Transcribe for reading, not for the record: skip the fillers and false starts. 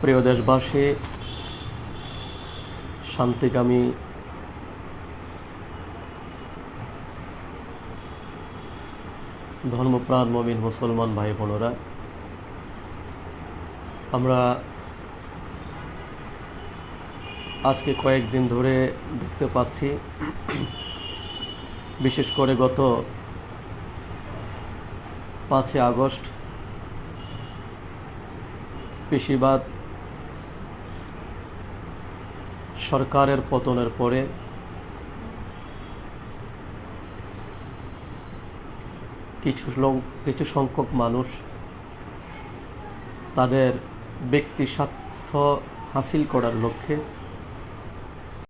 প্রিয় দেশবাসী, শান্তিকামী ধর্মপ্রাণ মুমিন মুসলমান ভাই বোনেরা, আমরা আজকে কয়েকদিন ধরে দেখতে পাচ্ছি, বিশেষ করে গত 5 আগস্ট পেশিবাদ সরকারের পতনের পরে কিছু সংখ্যক মানুষ তাদের ব্যক্তি স্বার্থ হাসিল করার লক্ষ্যে